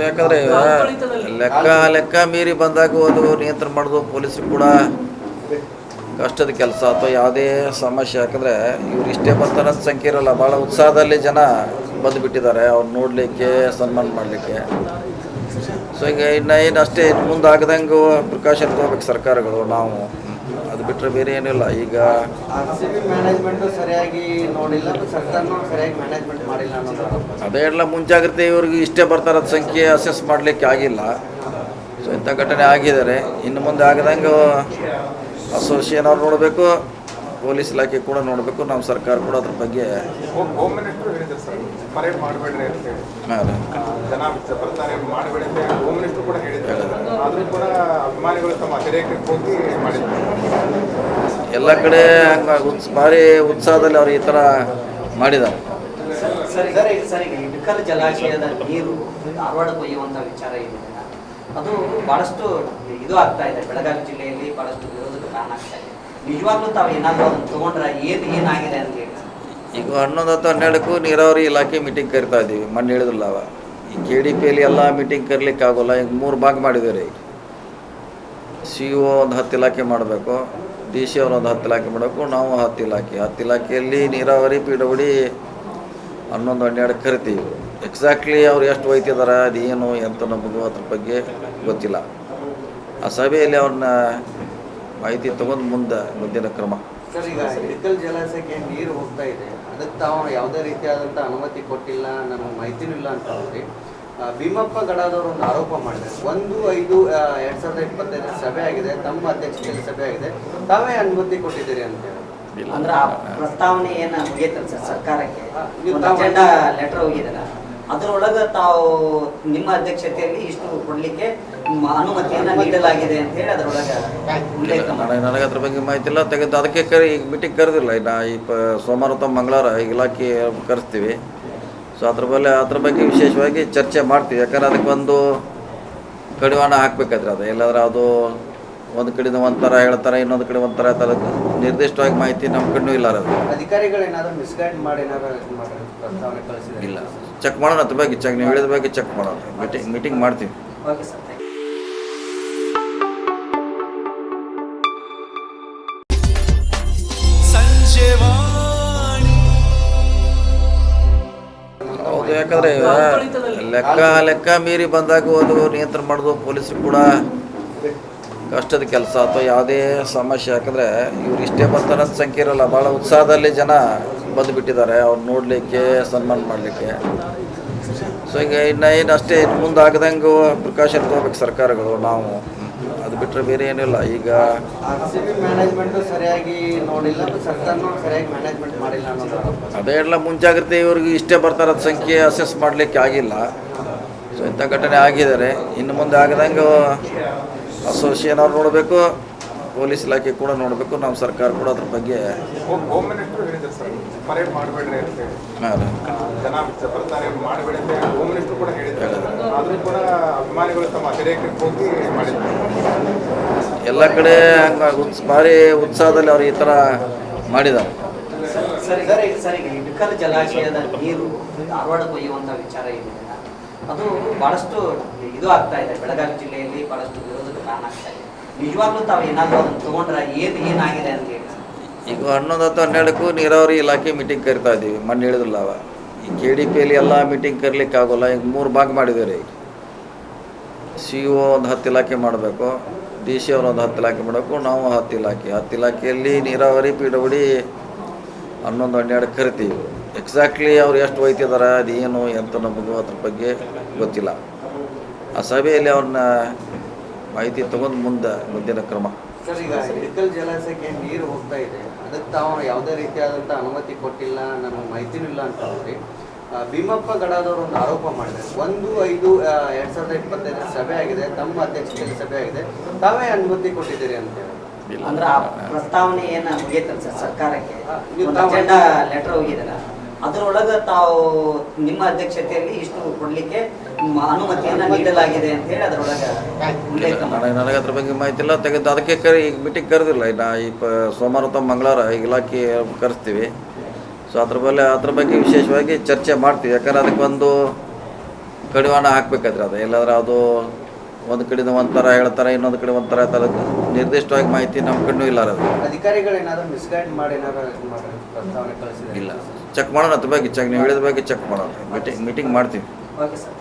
ಯಾಕಂದರೆ ಲೆಕ್ಕ ಲೆಕ್ಕ ಮೀರಿ ಬಂದಾಗ ಅದು ನಿಯಂತ್ರಣ ಮಾಡೋದು ಪೊಲೀಸರು ಕೂಡ ಕಷ್ಟದ ಕೆಲಸ ಅಥವಾ ಯಾವುದೇ ಸಮಸ್ಯೆ. ಯಾಕಂದರೆ ಇವ್ರು ಇಷ್ಟೇ ಬರ್ತಾರಂತ ಸಂಖ್ಯೆ ಇರೋಲ್ಲ, ಭಾಳ ಉತ್ಸಾಹದಲ್ಲಿ ಜನ ಬಂದುಬಿಟ್ಟಿದ್ದಾರೆ ಅವ್ರು ನೋಡಲಿಕ್ಕೆ, ಸನ್ಮಾನ ಮಾಡಲಿಕ್ಕೆ. ಸೊ ಈಗ ಇನ್ನು ಏನು ಅಷ್ಟೇ ಮುಂದೆ ಆಗದಂಗೆ ಪ್ರಿಕಾಷನ್ ತೊಗೋಬೇಕು ಸರ್ಕಾರಗಳು. ನಾವು ಅದು ಬಿಟ್ಟರೆ ಬೇರೆ ಏನಿಲ್ಲ. ಈಗ ಮ್ಯಾನೇಜ್ಮೆಂಟು ಸರಿಯಾಗಿ ನೋಡಿಲ್ಲ, ಸರ್ಕಾರನೂ ಸರಿಯಾಗಿ ಮ್ಯಾನೇಜ್ಮೆಂಟ್ ಮಾಡಿಲ್ಲ ಅನ್ನೋದು ಅದೇ ಎಲ್ಲ ಮುಂಜಾಗ್ರತೆ. ಇವ್ರಿಗೆ ಇಷ್ಟೇ ಬರ್ತಾರದ ಸಂಖ್ಯೆ ಅಸೆಸ್ ಮಾಡಲಿಕ್ಕೆ ಆಗಿಲ್ಲ. ಸೊ ಇಂಥ ಘಟನೆ ಆಗಿದ್ದಾರೆ. ಇನ್ನು ಮುಂದೆ ಆಗದಂಗೆ ಅಸೋಸಿಯೇಷನ್ ಅವ್ರು ನೋಡಬೇಕು, ಪೊಲೀಸ್ ಇಲಾಖೆ ಕೂಡ ನೋಡಬೇಕು, ನಮ್ಮ ಸರ್ಕಾರ ಕೂಡ ಅದ್ರ ಬಗ್ಗೆ. ಹೋಮ್ ಮಿನಿಸ್ಟರ್ ಹೇಳಿದ್ರು ಸರ್, ಪರೇಡ್ ಮಾಡಬೇಡ್ರಿ ಅಂತ ಹೇಳಿ, ಜನ ಬರ್ತಾರೆ ಮಾಡಬೇಡಿ ಅಂತ ಹೇಳಿ ಹೋಮ್ ಮಿನಿಸ್ಟರ್ ಕೂಡ ಹೇಳಿದ್ದಾರೆ. ಆದರೂ ಕೂಡ ಅಭಿಮಾನಿಗಳು ತಮ್ಮ ಅತಿರೇಕಕ್ಕೆ ಹೋಗಿ ಮಾಡಿದ್ದಾರೆ. ಎಲ್ಲ ಕಡೆ ಹಂಗೆ ಭಾರಿ ಉತ್ಸಾಹದಲ್ಲಿ ಅವ್ರು ಈ ಥರ ಮಾಡಿದ್ದಾರೆ. ಸರಿ, ಇಳಕಲ್ ಜಲಾಶಯದ ನೀರು ಧಾರವಾಡಕ್ಕೆ ಒಯ್ಯುವಂಥ ವಿಚಾರ ಇದೆ. ಅದು ಭಾಳಷ್ಟು ಇದು ಆಗ್ತಾ ಇದೆ. ಬೆಳಗಾವಿ ಜಿಲ್ಲೆಯಲ್ಲಿ ಭಾಳಷ್ಟು ವಿರೋಧಕ್ಕೆ ಕಾರಣ ಆಗ್ತಾ ಇದೆ. ನಿಜವಾಗ್ಲೂ ತಾವು ಏನಾದರೂ ಅದನ್ನು ತೊಗೊಂಡ್ರೆ ಏನಾಗಿದೆ ಅಂತ ಹೇಳಿ. ಈಗ 11 ಅಥವಾ 12ಕ್ಕೂ ನೀರಾವರಿ ಇಲಾಖೆ ಮೀಟಿಂಗ್ ಕರಿತಾ ಇದ್ದೀವಿ. ಮೊನ್ನೆ ಹೇಳಿದ್ರಲ್ಲ ಅವ, ಈ KDPಯಲ್ಲಿ ಎಲ್ಲ ಮೀಟಿಂಗ್ ಕರೀಲಿಕ್ಕೆ ಆಗೋಲ್ಲ. ಈಗ 3 ಭಾಗ ಮಾಡಿದ್ದಾರೆ. ಈಗ CO ಒಂದು 10 ಇಲಾಖೆ ಮಾಡಬೇಕು, DC ಅವರು ಒಂದು 10 ಇಲಾಖೆ ಮಾಡಬೇಕು, ನಾವು 10 ಇಲಾಖೆ. 10 ಇಲಾಖೆಯಲ್ಲಿ ನೀರಾವರಿ PWD 11, 12 ಕರಿತೀವಿ. ಎಕ್ಸಾಕ್ಟ್ಲಿ ಅವ್ರು ಎಷ್ಟು ಒಯ್ತಿದ್ದಾರೆ, ಅದು ಏನು ಎಂತ ನಮಗೂ ಅದ್ರ ಬಗ್ಗೆ ಗೊತ್ತಿಲ್ಲ. ಆ ಸಭೆಯಲ್ಲಿ ಅವ್ರನ್ನ ಮಾಹಿತಿ ತೊಗೊಂಡು ಮುಂದಿನ ಕ್ರಮ. ಸರ್, ಈಗ ಇಳಕಲ್ ಜಲಾಶಯಕ್ಕೆ ನೀರು ಹೋಗ್ತಾ ಇದೆ, ಅದಕ್ಕೆ ತಾವು ಯಾವುದೇ ರೀತಿಯಾದಂಥ ಅನುಮತಿ ಕೊಟ್ಟಿಲ್ಲ, ನನಗೆ ಮಾಹಿತಿನೂ ಇಲ್ಲ ಅಂತ ಹೇಳಿ ಭೀಮಪ್ಪ ಗಡಾದವರು ಒಂದು ಆರೋಪ ಮಾಡಿದ್ದಾರೆ. 1/5/2025 ಸಭೆ ಆಗಿದೆ, ತಮ್ಮ ಅಧ್ಯಕ್ಷತೆಯಲ್ಲಿ ಸಭೆ ಆಗಿದೆ, ತಾವೇ ಅನುಮತಿ ಕೊಟ್ಟಿದ್ದೀರಿ ಅಂತ ಹೇಳಿ. ಅಂದ್ರೆ ಆ ಪ್ರಸ್ತಾವನೆ ಏನು ಹೋಗೈತಲ್ಲ ಸರ್ ಸರ್ಕಾರಕ್ಕೆ, ಲೆಟರ್ ಹೋಗಿದಲ್ಲ, ಅದರೊಳಗೆ ತಾವು ನಿಮ್ಮ ಅಧ್ಯಕ್ಷತೆಯಲ್ಲಿ ಇಷ್ಟು ಕೊಡಲಿಕ್ಕೆ ಅನುಮತಿಯನ್ನು ನೀಡಲಾಗಿದೆ ಅಂತ ಹೇಳಿ ಅದರೊಳಗೆ ಉಲ್ಲೇಖ. ನನಗೆ ಅದ್ರ ಬಗ್ಗೆ ಮಾಹಿತಿ ಇಲ್ಲ. ತೆಗೆದು ಅದಕ್ಕೆ ಈಗ ಮೀಟಿಂಗ್ ಕರೆದಿಲ್ಲ. ನಾ ಈ ಸೋಮವಾರ ಅಥವಾ ಮಂಗಳವಾರ ಇಲಾಖೆ ಕರೆಸ್ತೀವಿ. ಸೊ ಅದ್ರ ಬಗ್ಗೆ ವಿಶೇಷವಾಗಿ ಚರ್ಚೆ ಮಾಡ್ತೀವಿ. ಯಾಕಂದ್ರೆ ಅದಕ್ಕೆ ಒಂದು ಕಡಿವಾಣ ಹಾಕಬೇಕಾದ್ರೆ ಅದು ಎಲ್ಲಾದ್ರೆ ಅದು ಒಂದು ಕಡೆಯಿಂದ ಒಂಥರ ಹೇಳ್ತಾರೆ, ಇನ್ನೊಂದು ಕಡೆ ಒಂಥರ ಹೇಳ್ತಾರೆ. ನಿರ್ದಿಷ್ಟವಾಗಿ ಮಾಹಿತಿ ನಮ್ಮ ಕಣ್ಣು ಇಲ್ಲ. ಅದು ಅಧಿಕಾರಿಗಳು ಏನಾದರೂ ಮಿಸ್ಗೈಡ್ ಮಾಡಿ ಏನಾದರೂ ಪ್ರಸ್ತಾವನೆ ಕಳಿಸಿದ್ರೆ ಇಲ್ಲ, ಚೆಕ್ ಮಾಡೋಣ. ಅದ್ರ ಬಗ್ಗೆ ನೀವು ಹೇಳಿದ ಬಗ್ಗೆ ಚೆಕ್ ಮಾಡೋಣ. ಮೀಟಿಂಗ್ ಮಾಡ್ತೀವಿ. Okay sir, thank you. ಹೌದು, ಯಾಕಂದರೆ ಲೆಕ್ಕ ಮೀರಿ ಬಂದಾಗ ಅದು ನಿಯಂತ್ರಣ ಮಾಡೋದು ಪೊಲೀಸರು ಕೂಡ ಕಷ್ಟದ ಕೆಲಸ ಅಥವಾ ಯಾವುದೇ ಸಮಸ್ಯೆ. ಯಾಕಂದರೆ ಇವ್ರು ಇಷ್ಟೇ ಬರ್ತಾರಂತ ಸಂಖ್ಯೆ ಇರೋಲ್ಲ, ಭಾಳ ಉತ್ಸಾಹದಲ್ಲಿ ಜನ ಬಂದುಬಿಟ್ಟಿದ್ದಾರೆ ಅವ್ರು ನೋಡಲಿಕ್ಕೆ, ಸನ್ಮಾನ ಮಾಡಲಿಕ್ಕೆ. ಸೊ ಈಗ ಇನ್ನು ಏನು ಅಷ್ಟೇ ಮುಂದೆ ಆಗದಂಗೆ ಪ್ರಿಕಾಷನ್ ತೊಗೋಬೇಕು ಸರ್ಕಾರಗಳು. ನಾವು ಅದು ಬಿಟ್ಟರೆ ಬೇರೆ ಏನಿಲ್ಲ. ಈಗ ಮ್ಯಾನೇಜ್ಮೆಂಟು ಸರಿಯಾಗಿ ನೋಡಿಲ್ಲ, ಸರ್ಕಾರನೂ ಸರಿಯಾಗಿ ಮ್ಯಾನೇಜ್ಮೆಂಟ್ ಮಾಡಿಲ್ಲ ಅನ್ನೋದು ಅದೇ ಎಲ್ಲ ಮುಂಜಾಗ್ರತೆ. ಇವ್ರಿಗೆ ಇಷ್ಟೇ ಬರ್ತಾರದ ಸಂಖ್ಯೆ ಅಸೆಸ್ ಮಾಡಲಿಕ್ಕೆ ಆಗಿಲ್ಲ. ಸೊ ಇಂಥ ಘಟನೆ ಆಗಿದ್ದಾರೆ. ಇನ್ನು ಮುಂದೆ ಆಗದಂಗೆ ಅಸೋಸಿಯೇಷನ್ ಅವ್ರು ನೋಡಬೇಕು, ಪೊಲೀಸ್ ಇಲಾಖೆ ಕೂಡ ನೋಡಬೇಕು, ನಮ್ಮ ಸರ್ಕಾರ ಕೂಡ ಅದ್ರ ಬಗ್ಗೆ. ಹೋಮ್ ಮಿನಿಸ್ಟರ್ ಹೇಳಿದ್ರು ಸರ್, ಪರೇಡ್ ಮಾಡಬೇಡ್ರಿ ಅಂತ ಹೇಳಿ, ಜನ ಬರ್ತಾರೆ ಮಾಡಬೇಡಿ ಅಂತ ಹೇಳಿ ಹೋಮ್ ಮಿನಿಸ್ಟರ್ ಕೂಡ ಹೇಳಿದ್ದಾರೆ. ಆದರೂ ಕೂಡ ಅಭಿಮಾನಿಗಳು ತಮ್ಮ ಅತಿರೇಕಕ್ಕೆ ಹೋಗಿ ಮಾಡಿದ್ದಾರೆ. ಎಲ್ಲ ಕಡೆ ಹಂಗೆ ಭಾರಿ ಉತ್ಸಾಹದಲ್ಲಿ ಅವ್ರು ಈ ಥರ ಮಾಡಿದ್ದಾರೆ. ಸರಿ, ಇಳಕಲ್ ಜಲಾಶಯದ ನೀರು ಧಾರವಾಡಕ್ಕೆ ಒಯ್ಯುವಂಥ ವಿಚಾರ ಇದೆ. ಅದು ಭಾಳಷ್ಟು ಇದು ಆಗ್ತಾ ಇದೆ. ಬೆಳಗಾವಿ ಜಿಲ್ಲೆಯಲ್ಲಿ ಭಾಳಷ್ಟು ವಿರೋಧಕ್ಕೆ ಕಾರಣ ಆಗ್ತಾ ಇದೆ. ನಿಜವಾಗ್ಲೂ ತಾವು ಏನಾದರೂ ಅದನ್ನು ತೊಗೊಂಡ್ರೆ ಏನಾಗಿದೆ ಅಂತ ಹೇಳಿ. ಈಗ 11 ಅಥವಾ 12ಕ್ಕೂ ನೀರಾವರಿ ಇಲಾಖೆ ಮೀಟಿಂಗ್ ಕರಿತಾ ಇದ್ದೀವಿ. ಮೊನ್ನೆ ಹೇಳಿದ್ರಲ್ಲ ಅವ, ಈ KDPಯಲ್ಲಿ ಎಲ್ಲ ಮೀಟಿಂಗ್ ಕರೀಲಿಕ್ಕೆ ಆಗೋಲ್ಲ. ಈಗ 3 ಭಾಗ ಮಾಡಿದ್ದಾರೆ. ಈಗ CO ಒಂದು 10 ಇಲಾಖೆ ಮಾಡಬೇಕು, DC ಅವರು ಒಂದು 10 ಇಲಾಖೆ ಮಾಡಬೇಕು, ನಾವು 10 ಇಲಾಖೆ. 10 ಇಲಾಖೆಯಲ್ಲಿ ನೀರಾವರಿ PWD 11, 12 ಕರಿತೀವಿ. ಎಕ್ಸಾಕ್ಟ್ಲಿ ಅವ್ರು ಎಷ್ಟು ಒಯ್ತಿದ್ದಾರೆ, ಅದು ಏನು ಎಂತ ನಮಗೂ ಅದ್ರ ಬಗ್ಗೆ ಗೊತ್ತಿಲ್ಲ. ಆ ಸಭೆಯಲ್ಲಿ ಅವ್ರನ್ನ ಮಾಹಿತಿ ತೊಗೊಂಡು ಮುಂದಿನ ಕ್ರಮ. ಸರ್, ಈಗ ಇಳಕಲ್ ಜಲಾಶಯಕ್ಕೆ ನೀರು ಹೋಗ್ತಾ ಇದೆ, ಅದಕ್ಕೆ ತಾವು ಯಾವುದೇ ರೀತಿಯಾದಂಥ ಅನುಮತಿ ಕೊಟ್ಟಿಲ್ಲ, ನನಗೆ ಮಾಹಿತಿನೂ ಇಲ್ಲ ಅಂತ ಹೇಳಿ ಭೀಮಪ್ಪ ಗಡಾದವರು ಒಂದು ಆರೋಪ ಮಾಡಿದ್ದಾರೆ. 1/5/2025 ಸಭೆ ಆಗಿದೆ, ತಮ್ಮ ಅಧ್ಯಕ್ಷತೆಯಲ್ಲಿ ಸಭೆ ಆಗಿದೆ, ತಾವೇ ಅನುಮತಿ ಕೊಟ್ಟಿದ್ದೀರಿ ಅಂತ ಹೇಳಿ. ಅಂದ್ರೆ ಆ ಪ್ರಸ್ತಾವನೆ ಏನು ಹೋಗೈತಲ್ಲ ಸರ್ ಸರ್ಕಾರಕ್ಕೆ, ಲೆಟರ್ ಹೋಗಿದಲ್ಲ, ಅದರೊಳಗೆ ತಾವು ನಿಮ್ಮ ಅಧ್ಯಕ್ಷತೆಯಲ್ಲಿ ಇಷ್ಟು ಕೊಡಲಿಕ್ಕೆ ಅನುಮತಿಯನ್ನು ನೀಡಲಾಗಿದೆ ಅಂತ ಹೇಳಿ ಅದರೊಳಗೆ ಉಲ್ಲೇಖ. ನನಗೆ ಅದ್ರ ಬಗ್ಗೆ ಮಾಹಿತಿ ಇಲ್ಲ. ತೆಗೆದು ಅದಕ್ಕೆ ಈಗ ಮೀಟಿಂಗ್ ಕರೆದಿಲ್ಲ. ನಾ ಈ ಸೋಮವಾರ ಅಥವಾ ಮಂಗಳವಾರ ಇಲಾಖೆ ಕರೆಸ್ತೀವಿ. ಸೊ ಅದ್ರ ಬಗ್ಗೆ ವಿಶೇಷವಾಗಿ ಚರ್ಚೆ ಮಾಡ್ತೀವಿ. ಯಾಕಂದ್ರೆ ಅದಕ್ಕೆ ಒಂದು ಕಡಿವಾಣ ಹಾಕ್ಬೇಕಾದ್ರೆ ಅದು ಎಲ್ಲಾದ್ರೂ ಅದು ಒಂದು ಕಡೆಯಿಂದ ಒಂಥರ ಹೇಳ್ತಾರೆ, ಇನ್ನೊಂದು ಕಡೆ ಒಂಥರ ಹೇಳ್ತಾರೆ. ನಿರ್ದಿಷ್ಟವಾಗಿ ಮಾಹಿತಿ ನಮ್ಮ ಕಣ್ಣು ಇಲ್ಲ ಅದು. ಅಧಿಕಾರಿಗಳು ಏನಾದರೂ ಮಿಸ್ಗೈಡ್ ಮಾಡಿ ಏನಾದ್ರು ಪ್ರಸ್ತಾವನೆ ಕಳಿಸಿದ್ರೆ ಇಲ್ಲ, ಚೆಕ್ ಮಾಡೋಣ ಅದ್ರ ಬಗ್ಗೆ, ನೀವು ಹೇಳಿದ ಬಗ್ಗೆ ಚೆಕ್ ಮಾಡೋಣ. ಮೀಟಿಂಗ್ ಮಾಡ್ತೀವಿ. Okay sir.